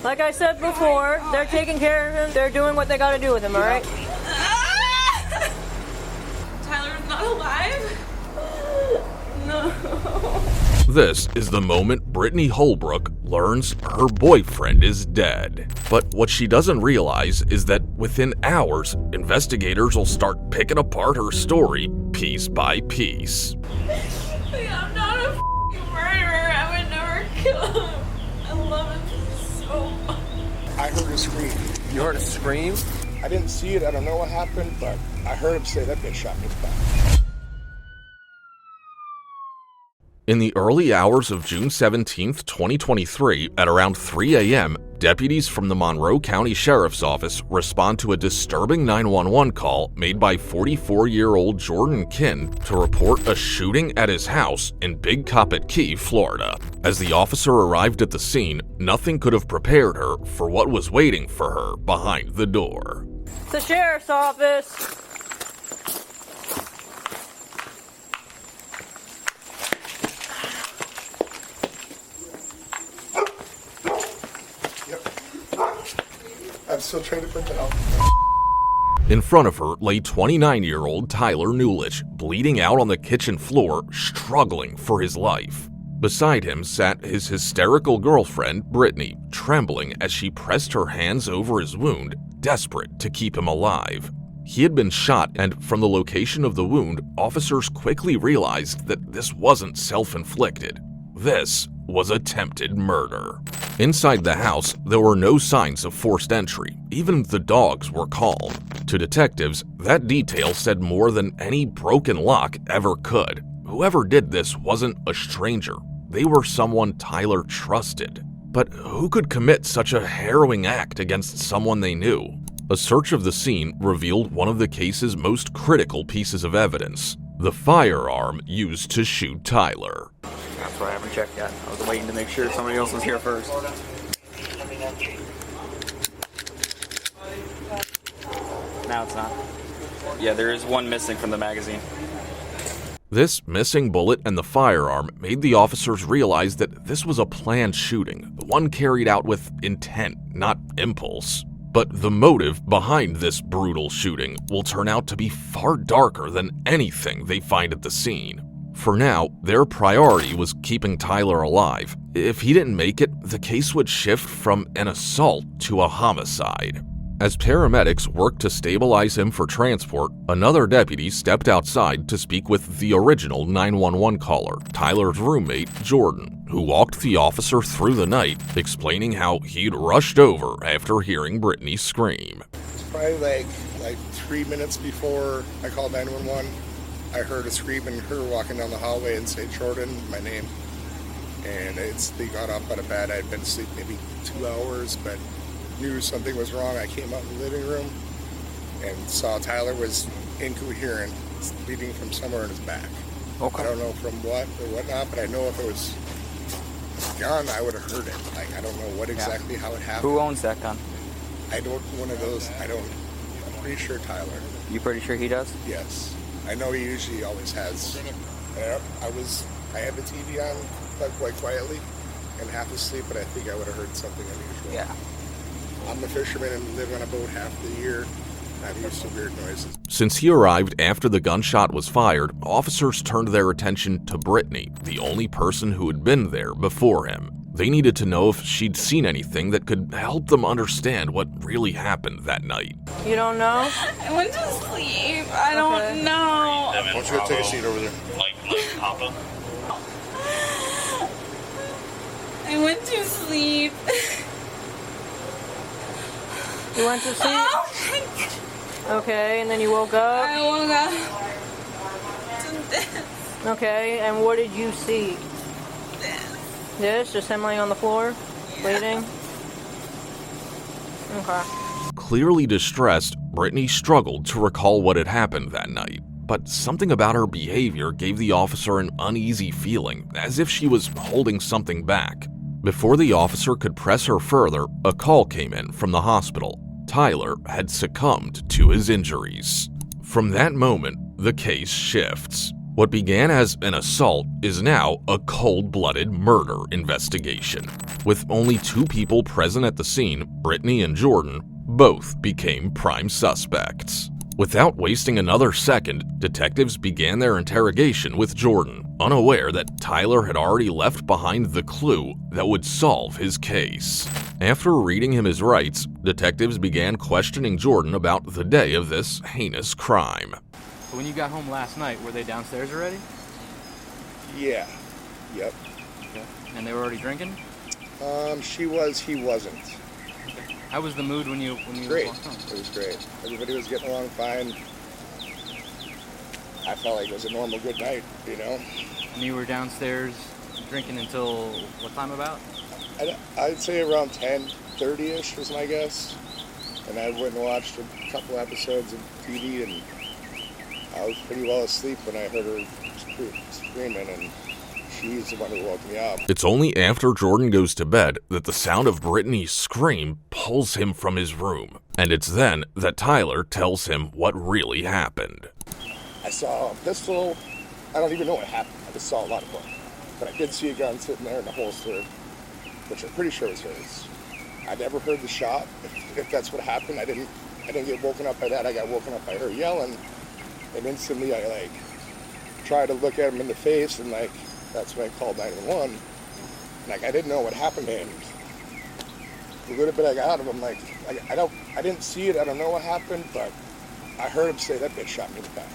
Like I said before, they're taking care of him. They're doing what they gotta do with him, all right? Tyler's not alive? No. This is the moment Brittany Holbrook learns her boyfriend is dead. But what she doesn't realize is that within hours, investigators will start picking apart her story piece by piece. I'm not a murderer. I would never kill him. I love him so much. I heard a scream. You heard a scream? I didn't see it. I don't know what happened, but I heard him say that bitch shot me in the back. In the early hours of June 17, 2023, at around 3 a.m., deputies from the Monroe County Sheriff's Office respond to a disturbing 911 call made by 44-year-old Jordan Kinn to report a shooting at his house in Big Coppitt Key, Florida. As the officer arrived at the scene, nothing could have prepared her for what was waiting for her behind the door. It's the sheriff's office. I'm still trying to put that out. In front of her lay 29-year-old Tyler Newlich, bleeding out on the kitchen floor, struggling for his life. Beside him sat his hysterical girlfriend, Britney, trembling as she pressed her hands over his wound, desperate to keep him alive. He had been shot, and from the location of the wound, officers quickly realized that this wasn't self-inflicted. This was attempted murder. Inside the house, there were no signs of forced entry. Even the dogs were calm. To detectives, that detail said more than any broken lock ever could. Whoever did this wasn't a stranger. They were someone Tyler trusted. But who could commit such a harrowing act against someone they knew? A search of the scene revealed one of the case's most critical pieces of evidence: the firearm used to shoot Tyler. That's why I haven't checked yet. I was waiting to make sure somebody else was here first. Now it's not. Yeah, there is one missing from the magazine. This missing bullet and the firearm made the officers realize that this was a planned shooting, one carried out with intent, not impulse. But the motive behind this brutal shooting will turn out to be far darker than anything they find at the scene. For now, their priority was keeping Tyler alive. If he didn't make it, the case would shift from an assault to a homicide. As paramedics worked to stabilize him for transport, another deputy stepped outside to speak with the original 911 caller, Tyler's roommate, Jordan, who walked the officer through the night, explaining how he'd rushed over after hearing Britney scream. It's probably like 3 minutes before I called 911. I heard a scream and her walking down the hallway and say, "Jordan," my name. And they got up out of bed. I'd been asleep maybe 2 hours, but knew something was wrong. I came out in the living room and saw Tyler was incoherent, bleeding from somewhere in his back. Okay. I don't know from what or whatnot, but I know if it was a gun, I would have heard it. Like, I don't know what exactly how it happened. Who owns that gun? I don't, one of those, I'm pretty sure Tyler. You pretty sure he does? Yes. I know he usually always has. I had the TV on quite quietly and half asleep, but I think I would have heard something unusual. Yeah. I'm a fisherman and live on a boat half the year. I'm used to weird noises. Since he arrived after the gunshot was fired, officers turned their attention to Britney, the only person who had been there before him. They needed to know if she'd seen anything that could help them understand what really happened that night. You don't know? I went to sleep. I don't know. Why don't you go take a seat over there? Like Papa? I went to sleep. You went to sleep? Oh my God. Okay, and then you woke up? I woke up to this. Okay, and what did you see? This? Just him laying on the floor? Bleeding? Okay. Clearly distressed, Britney struggled to recall what had happened that night. But something about her behavior gave the officer an uneasy feeling, as if she was holding something back. Before the officer could press her further, a call came in from the hospital. Tyler had succumbed to his injuries. From that moment, the case shifts. What began as an assault is now a cold-blooded murder investigation. With only 2 people present at the scene, Brittany and Jordan both became prime suspects. Without wasting another second, detectives began their interrogation with Jordan, unaware that Tyler had already left behind the clue that would solve his case. After reading him his rights, detectives began questioning Jordan about the day of this heinous crime. So when you got home last night, were they downstairs already? Yeah. Yep. Okay. And they were already drinking? She was, he wasn't. How was the mood when you Great. walked home? It was great. Everybody was getting along fine. I felt like it was a normal good night, you know? And you were downstairs drinking until what time about? I'd say around 10:30ish was my guess. And I went and watched a couple episodes of TV, and I was pretty well asleep when I heard her screaming, and she's the one who woke me up. It's only after Jordan goes to bed that the sound of Brittany's scream pulls him from his room. And it's then that Tyler tells him what really happened. I saw a pistol. I don't even know what happened. I just saw a lot of blood. But I did see a gun sitting there in a holster, which I'm pretty sure was hers. I never heard the shot. If that's what happened, I didn't get woken up by that. I got woken up by her yelling, and instantly I tried to look at him in the face, and that's when I called 911. I didn't know what happened, and the little bit I got out of him, I didn't see it. I don't know what happened, but I heard him say, "That bitch shot me in the back."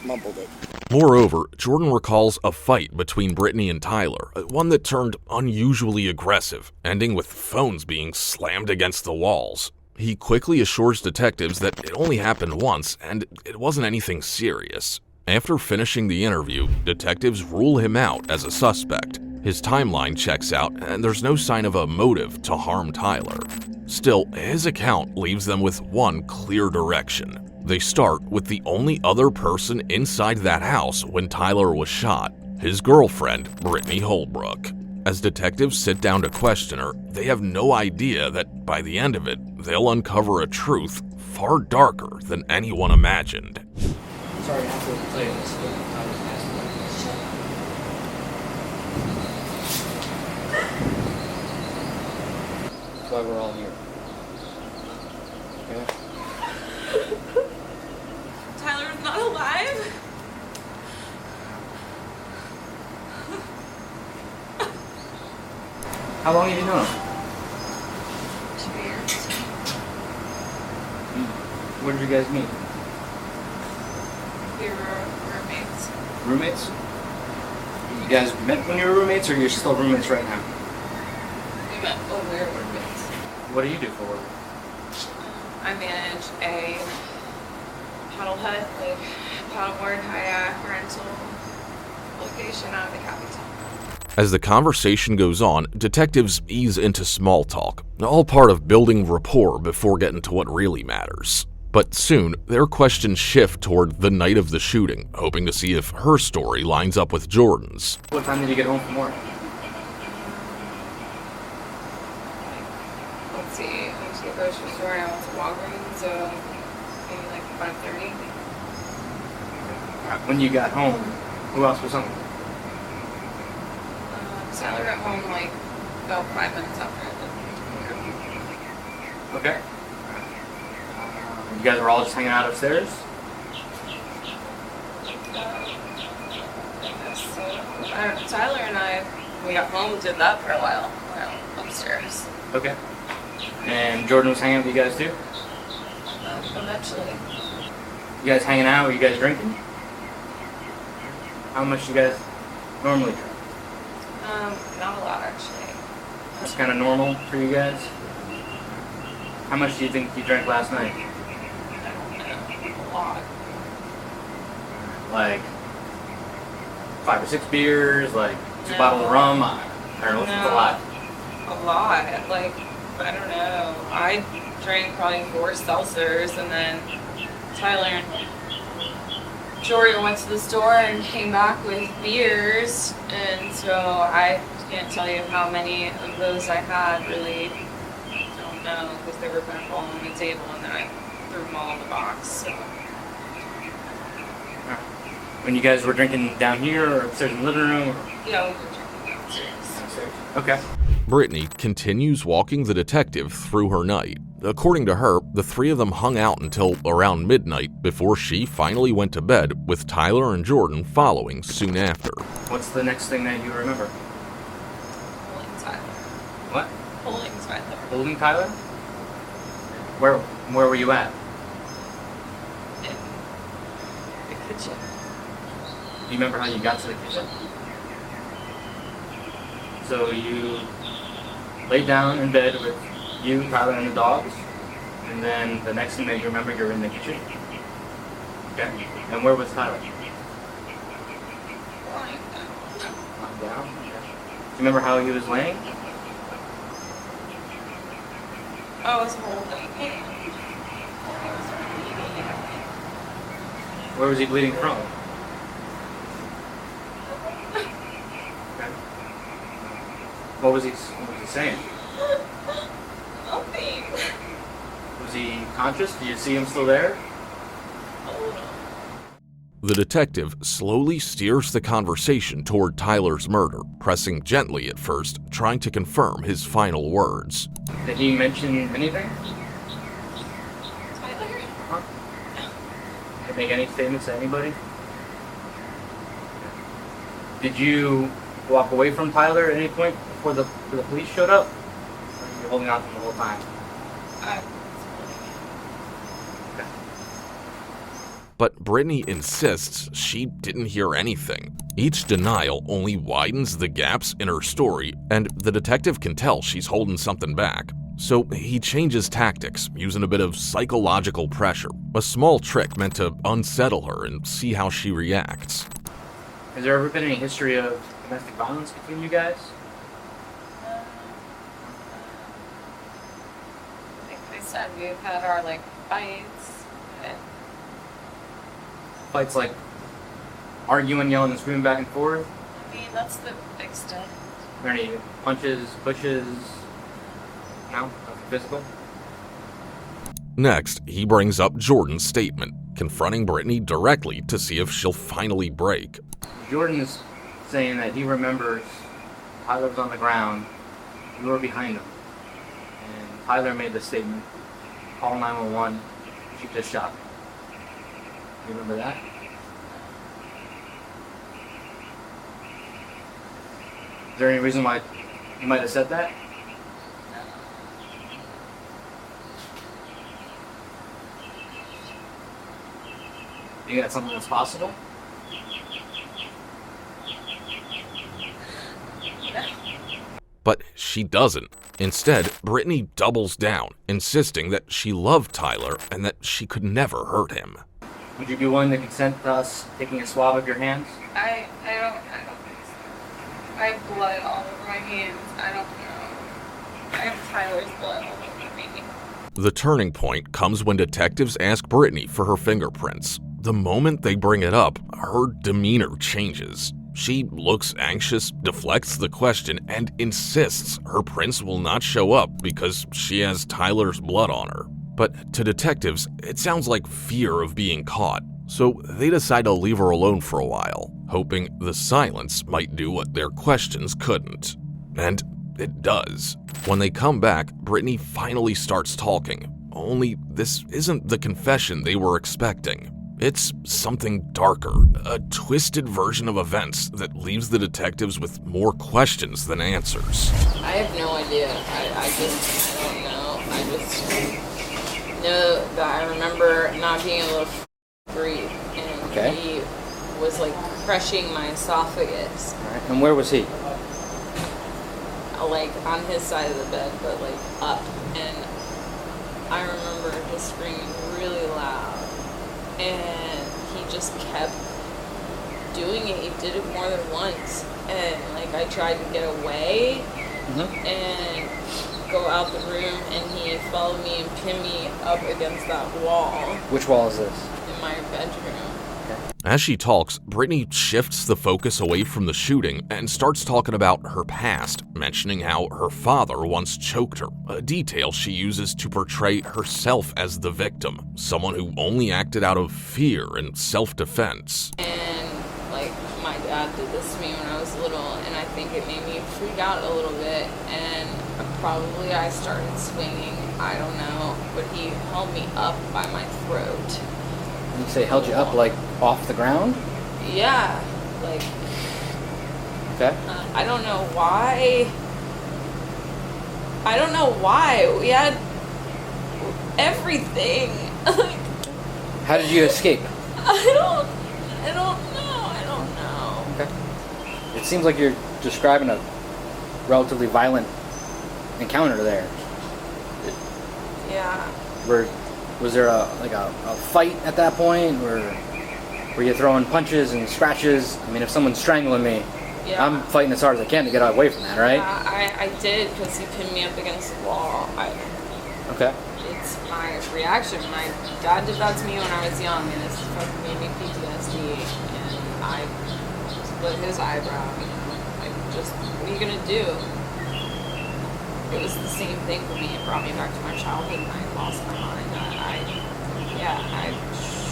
Mumbled it. Moreover, Jordan recalls a fight between Brittany and Tyler, one that turned unusually aggressive, ending with phones being slammed against the walls. He quickly assures detectives that it only happened once and it wasn't anything serious. After finishing the interview, detectives rule him out as a suspect. His timeline checks out and there's no sign of a motive to harm Tyler. Still, his account leaves them with one clear direction. They start with the only other person inside that house when Tyler was shot, his girlfriend, Brittany Holbrook. As detectives sit down to question her, they have no idea that by the end of it, they'll uncover a truth far darker than anyone imagined. Sorry, I have to play this, but I was asking about this. That's why we're all here. Okay? Tyler's not alive? How long have you known him? 2 years. Where did you guys meet? We were roommates. Roommates? You guys met when you were roommates, or you're still roommates right now? We met when we were roommates. What do you do for work? I manage a paddle hut, paddleboard, kayak, rental location out of the capital. As the conversation goes on, detectives ease into small talk, all part of building rapport before getting to what really matters. But soon, their questions shift toward the night of the shooting, hoping to see if her story lines up with Jordan's. What time did you get home from work? Let's see, I went to the grocery store and I went to Walgreens, so maybe 5:30. When you got home, who else was home? Tyler got home about 5 minutes after. Okay. You guys were all just hanging out upstairs? So Tyler and I, when we got home, did that for a while. Went out upstairs. Okay. And Jordan was hanging out with you guys too? Eventually. You guys hanging out? Were you guys drinking? How much do you guys normally drink? Not a lot actually. That's kind of normal for you guys? How much do you think you drank last night? A lot. Like 5 or 6 beers, like 2 bottles of rum? I don't know if it's a lot. A lot. I don't know. I drank probably 4 seltzers, and then Tyler and Jordan went to the store and came back with beers, and so I can't tell you how many of those I had, really. Don't know, because they were kind of all on the table, and then I threw them all in the box. So. When you guys were drinking down here or upstairs in the living room? Or? Yeah, we were drinking downstairs. Okay. Brittany continues walking the detective through her night. According to her, the three of them hung out until around midnight before she finally went to bed, with Tyler and Jordan following soon after. What's the next thing that you remember? Holding Tyler. What? Holding Tyler. Holding Tyler? Where were you at? In the kitchen. Do you remember how you got to the kitchen? So you laid down in bed with you, Tyler, and the dogs, and then the next thing that you remember, you're in the kitchen? Okay. And where was Tyler? Lying Lying down? Okay. Do you remember how he was laying? I was holding him. Where was he bleeding from? Okay. What was he saying? Nothing. Was he conscious? Do you see him still there? The detective slowly steers the conversation toward Tyler's murder, pressing gently at first, trying to confirm his final words. Did he mention anything? Tyler? Huh? Did he make any statements to anybody? Did you walk away from Tyler at any point before the police showed up? Or were you holding on to him the whole time? Okay. But Brittany insists she didn't hear anything. Each denial only widens the gaps in her story, and the detective can tell she's holding something back. So he changes tactics, using a bit of psychological pressure, a small trick meant to unsettle her and see how she reacts. Has there ever been any history of domestic violence between you guys? Like I said, we've had our fights. And Fights like arguing, yelling, and screaming back and forth? I mean, that's the extent. Are there any punches, pushes? No? Nothing physical? Next, he brings up Jordan's statement, confronting Brittany directly to see if she'll finally break. Jordan is saying that he remembers Tyler was on the ground, you were behind him, and Tyler made the statement, call 911, she just shot me. You remember that? Is there any reason why you might have said that? You think that's something that's possible? But she doesn't. Instead, Brittany doubles down, insisting that she loved Tyler and that she could never hurt him. Would you be willing to consent to us taking a swab of your hands? I don't think so. I have blood all over my hands. I don't know. I have Tyler's blood all over me. The turning point comes when detectives ask Brittany for her fingerprints. The moment they bring it up, her demeanor changes. She looks anxious, deflects the question, and insists her prints will not show up because she has Tyler's blood on her. But to detectives, it sounds like fear of being caught, so they decide to leave her alone for a while, hoping the silence might do what their questions couldn't. And it does. When they come back, Brittany finally starts talking, only this isn't the confession they were expecting. It's something darker, a twisted version of events that leaves the detectives with more questions than answers. I have no idea. I don't know. I just know that I remember not being able to breathe, and he was crushing my esophagus. All right. And where was he? On his side of the bed, but up. And I remember just screaming really loud. And he just kept doing it. He did it more than once. And I tried to get away and go out the room, and he followed me and pinned me up against that wall. Which wall is this? In my bedroom. As she talks, Brittany shifts the focus away from the shooting and starts talking about her past, mentioning how her father once choked her, a detail she uses to portray herself as the victim, someone who only acted out of fear and self-defense. And think it made me freak out a little bit, and probably I started swinging. I don't know, but he held me up by my throat. You say held you up like off the ground? Yeah, like. Okay. I don't know why. We had everything. Like, how did you escape? I don't know. Okay. It seems like you're describing a relatively violent encounter there. Yeah. Was there a fight at that point, or were you throwing punches and scratches? I mean, if someone's strangling me, Yeah. I'm fighting as hard as I can to get away from that, right? Yeah, I did, because he pinned me up against the wall. Okay. It's my reaction. My dad did that to me when I was young, and it's fucking made me PTSD. And I split his eyebrow. You know, what are you gonna do? It was the same thing for me. It brought me back to my childhood, and I lost my mind. I'm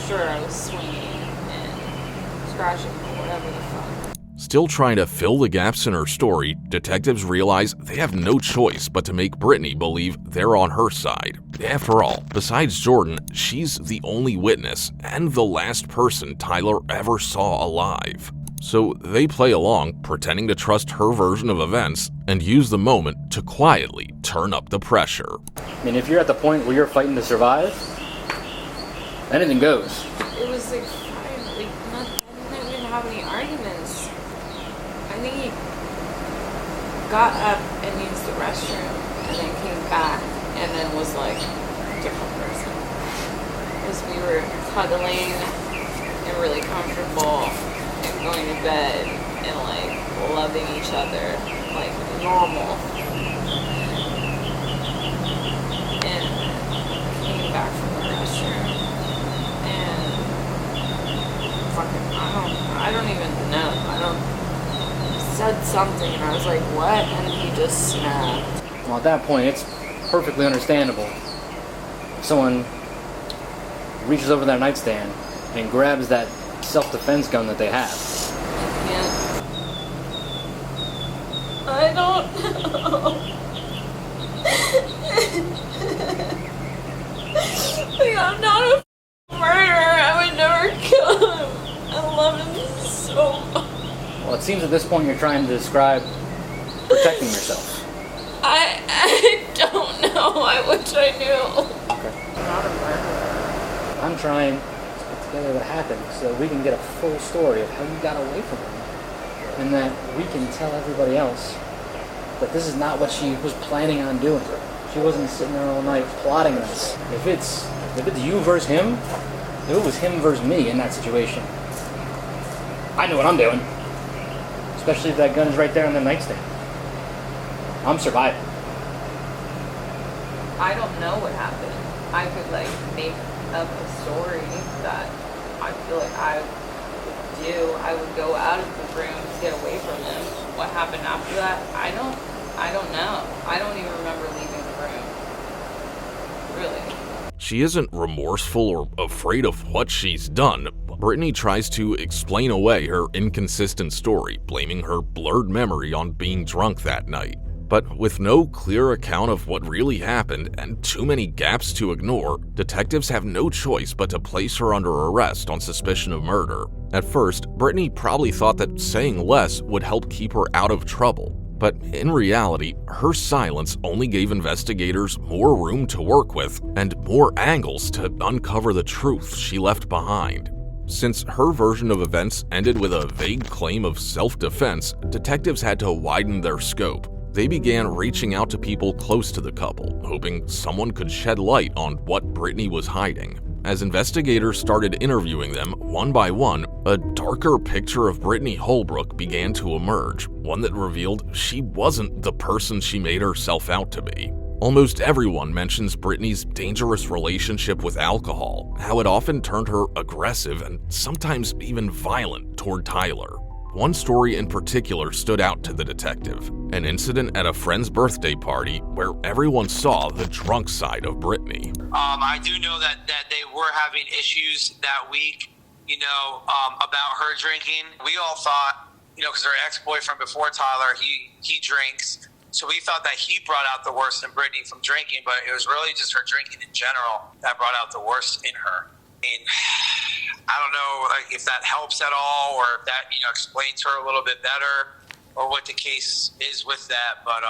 sure I was swinging and scratching or whatever the fuck. Still trying to fill the gaps in her story, detectives realize they have no choice but to make Brittany believe they're on her side. After all, besides Jordan, she's the only witness and the last person Tyler ever saw alive. So they play along, pretending to trust her version of events and use the moment to quietly turn up the pressure. I mean, if you're at the point where you're fighting to survive, anything goes. It was like fine. Like, I didn't even have any arguments. I think he got up and used the restroom and then came back and then was like a different person. Because we were cuddling and really comfortable and going to bed and like loving each other like normal. And came back from the restroom and fucking I don't even know. Said something and I was like, what? And he just snapped. Well, at that point, it's perfectly understandable. If someone reaches over their nightstand and grabs that self-defense gun that they have. I don't know. Like, I'm not a murderer. I would never kill him. I love him so much. Well, it seems at this point you're trying to describe protecting yourself. I don't know. I wish I knew. Okay. I'm not a murderer. I'm trying to put together what happened so we can get a full story of how you got away from him. And that we can tell everybody else that this is not what she was planning on doing. She wasn't sitting there all night plotting this. If it's you versus him, if it was him versus me in that situation, I know what I'm doing. Especially if that gun is right there on the nightstand. I'm surviving. I don't know what happened. I could like make up a story that I feel like I would do. I would go out of the room to get away from him. What happened after that? I don't know. I don't even remember leaving the room. Really. She isn't remorseful or afraid of what she's done. Brittany tries to explain away her inconsistent story, blaming her blurred memory on being drunk that night. But with no clear account of what really happened and too many gaps to ignore, detectives have no choice but to place her under arrest on suspicion of murder. At first, Brittany probably thought that saying less would help keep her out of trouble. But in reality, her silence only gave investigators more room to work with and more angles to uncover the truth she left behind. Since her version of events ended with a vague claim of self-defense, detectives had to widen their scope. They began reaching out to people close to the couple, hoping someone could shed light on what Brittany was hiding. As investigators started interviewing them one by one, a darker picture of Brittany Holbrook began to emerge, one that revealed she wasn't the person she made herself out to be. Almost everyone mentions Brittany's dangerous relationship with alcohol, how it often turned her aggressive and sometimes even violent toward Tyler. One story in particular stood out to the detective, an incident at a friend's birthday party where everyone saw the drunk side of Brittany. I do know that they were having issues that week, about her drinking. We all thought because her ex-boyfriend before Tyler, he drinks. So we thought that he brought out the worst in Britney from drinking, but it was really just her drinking in general that brought out the worst in her. I mean, I don't know if that helps at all, or if that explains her a little bit better, or what the case is with that. But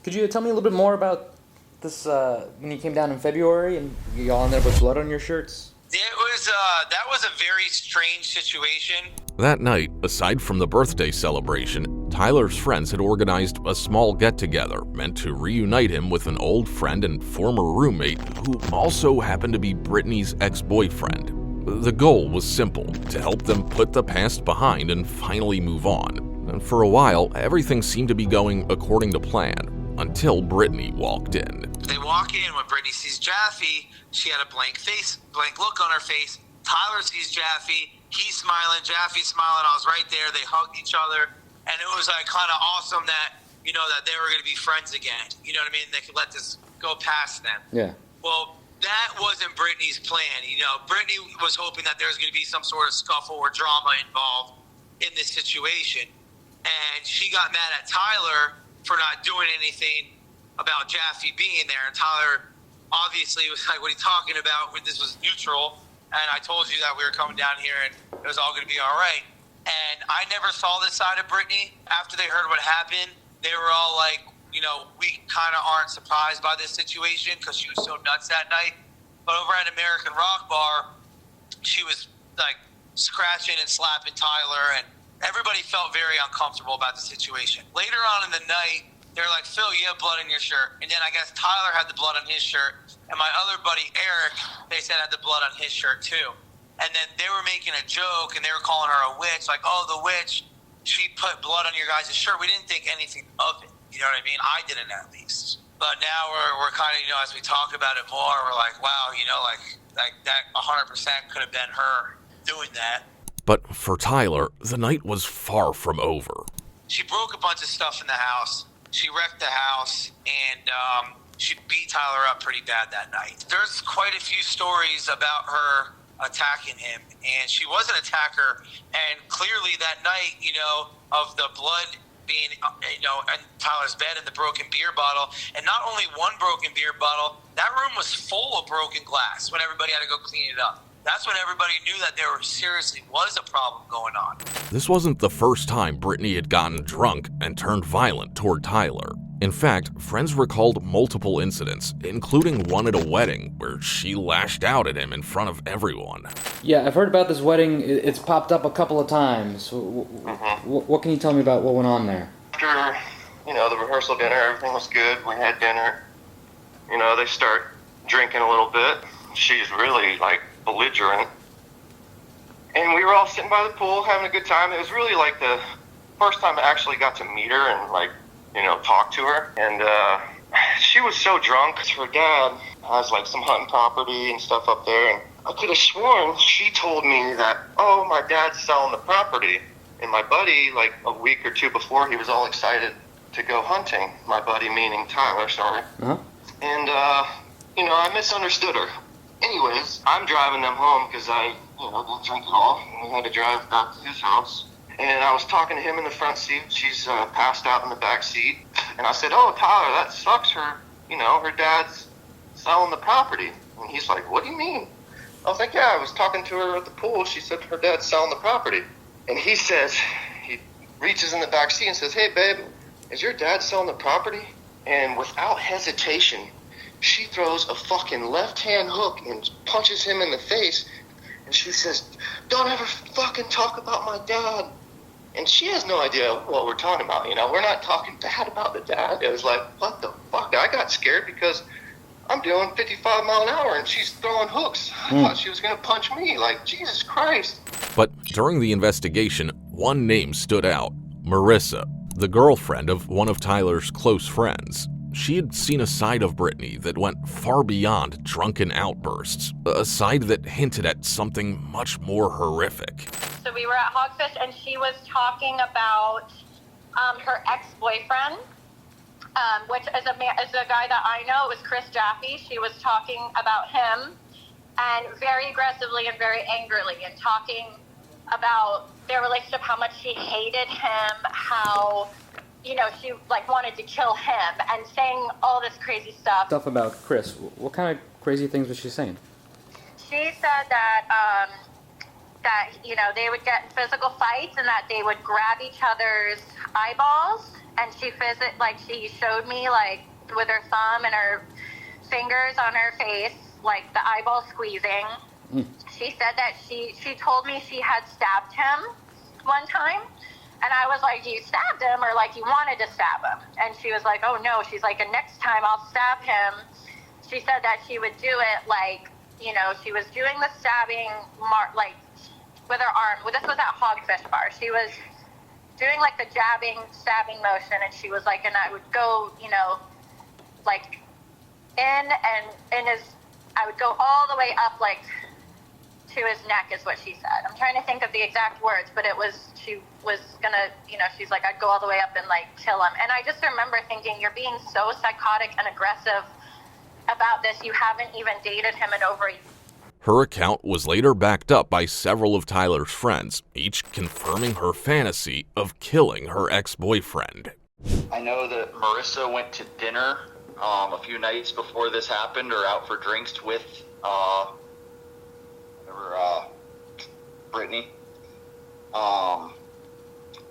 could you tell me a little bit more about this when you came down in February and you all ended up with blood on your shirts? That was a very strange situation. That night, aside from the birthday celebration, Tyler's friends had organized a small get-together meant to reunite him with an old friend and former roommate who also happened to be Britney's ex-boyfriend. The goal was simple, to help them put the past behind and finally move on. And for a while, everything seemed to be going according to plan, until Britney walked in. They walk in, when Britney sees Jaffe, she had a blank look on her face. Tyler sees Jaffe, he's smiling, Jaffe's smiling, I was right there, they hugged each other, and it was kind of awesome that, that they were going to be friends again. You know what I mean? They could let this go past them. Yeah. Well, that wasn't Britney's plan. Britney was hoping that there was going to be some sort of scuffle or drama involved in this situation, and she got mad at Tyler for not doing anything about Jaffe being there, and Tyler obviously was like, what are you talking about? This was neutral, and I told you that we were coming down here and it was all going to be all right. And I never saw this side of Britney. After they heard what happened, they were all like, we kind of aren't surprised by this situation because she was so nuts that night. But over at American Rock Bar, she was like scratching and slapping Tyler, and everybody felt very uncomfortable about the situation. Later on in the night, they're like, Phil, you have blood on your shirt. And then I guess Tyler had the blood on his shirt. And my other buddy, Eric, they said had the blood on his shirt too. And then they were making a joke and they were calling her a witch. Like, oh, the witch, she put blood on your guys' shirt. We didn't think anything of it. You know what I mean? I didn't, at least. But now we're kind of, as we talk about it more, we're like, wow, like that 100% could have been her doing that. But for Tyler, the night was far from over. She broke a bunch of stuff in the house. She wrecked the house, and she beat Tyler up pretty bad that night. There's quite a few stories about her attacking him, and she was an attacker. And clearly that night, of the blood being, in Tyler's bed and the broken beer bottle, and not only one broken beer bottle, that room was full of broken glass when everybody had to go clean it up. That's when everybody knew that there seriously was a problem going on. This wasn't the first time Britney had gotten drunk and turned violent toward Tyler. In fact, friends recalled multiple incidents, including one at a wedding where she lashed out at him in front of everyone. Yeah, I've heard about this wedding. It's popped up a couple of times. What can you tell me about what went on there? After, the rehearsal dinner, everything was good. We had dinner. They start drinking a little bit. She's really, belligerent. And we were all sitting by the pool having a good time. It was really the first time I actually got to meet her and talk to her. And she was so drunk. Her dad has some hunting property and stuff up there, and I could have sworn she told me that, oh, my dad's selling the property. And my buddy, a week or two before, he was all excited to go hunting. My buddy meaning Tyler, sorry. Uh-huh. And I misunderstood her. Anyways, I'm driving them home because I, didn't drink at all. We had to drive back to his house. And I was talking to him in the front seat. She's passed out in the back seat. And I said, oh, Tyler, that sucks. Her dad's selling the property. And he's like, what do you mean? I was like, yeah, I was talking to her at the pool. She said her dad's selling the property. And he says, he reaches in the back seat and says, hey, babe, is your dad selling the property? And without hesitation, she throws a fucking left-hand hook and punches him in the face. And she says, don't ever fucking talk about my dad. And she has no idea what we're talking about. We're not talking bad about the dad. It was like, what the fuck? I got scared because I'm doing 55 mile an hour and she's throwing hooks. I thought she was going to punch me. Jesus Christ. But during the investigation, one name stood out: Marissa, the girlfriend of one of Tyler's close friends. She had seen a side of Britney that went far beyond drunken outbursts, a side that hinted at something much more horrific. So we were at Hogfish and she was talking about her ex-boyfriend, which is a guy that I know. It was Chris Jaffe. She was talking about him and very aggressively and very angrily and talking about their relationship, how much she hated him, how, you know, she like wanted to kill him, and saying all this crazy stuff. Stuff about Chris. What kind of crazy things was she saying? She said that that, you know, they would get in physical fights and that they would grab each other's eyeballs, and she showed me like with her thumb and her fingers on her face, like the eyeball squeezing. She said that she told me she had stabbed him one time, and I was like, you stabbed him, or like you wanted to stab him? And she was like, oh no. She's like, and next time I'll stab him. She said that she would do it like, you know, she was doing the stabbing like with her arm. Well, this was at Hogfish Bar. She was doing like the jabbing, stabbing motion, and she was like, and I would go, you know, like in I would go all the way up, like to his neck, is what she said. I'm trying to think of the exact words, but she was gonna, you know, she's like, I'd go all the way up and like kill him. And I just remember thinking, you're being so psychotic and aggressive about this. You haven't even dated him in over a year. Her account was later backed up by several of Tyler's friends, each confirming her fantasy of killing her ex-boyfriend. I know that Marissa went to dinner a few nights before this happened, or out for drinks with Brittany.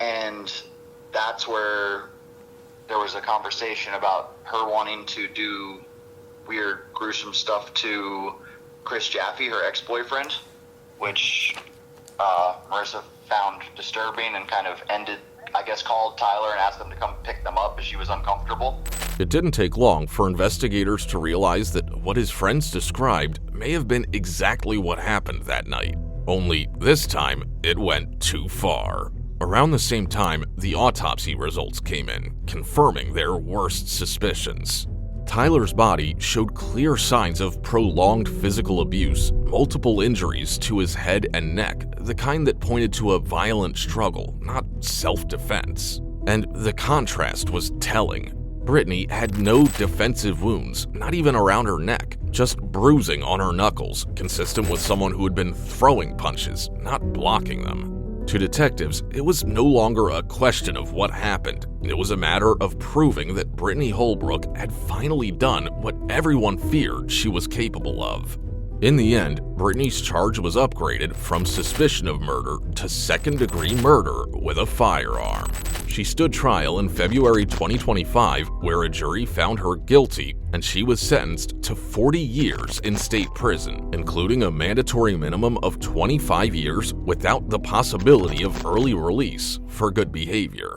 And that's where there was a conversation about her wanting to do weird, gruesome stuff to Chris Jaffe, her ex-boyfriend, which Marissa found disturbing and kind of called Tyler and asked them to come pick them up as she was uncomfortable. It didn't take long for investigators to realize that what his friends described may have been exactly what happened that night. Only this time, it went too far. Around the same time, the autopsy results came in, confirming their worst suspicions. Tyler's body showed clear signs of prolonged physical abuse, multiple injuries to his head and neck, the kind that pointed to a violent struggle, not self-defense. And the contrast was telling. Britney had no defensive wounds, not even around her neck, just bruising on her knuckles, consistent with someone who had been throwing punches, not blocking them. To detectives, it was no longer a question of what happened. It was a matter of proving that Brittany Holbrook had finally done what everyone feared she was capable of. In the end, Brittany's charge was upgraded from suspicion of murder to second-degree murder with a firearm. She stood trial in February 2025, where a jury found her guilty, and she was sentenced to 40 years in state prison, including a mandatory minimum of 25 years without the possibility of early release for good behavior.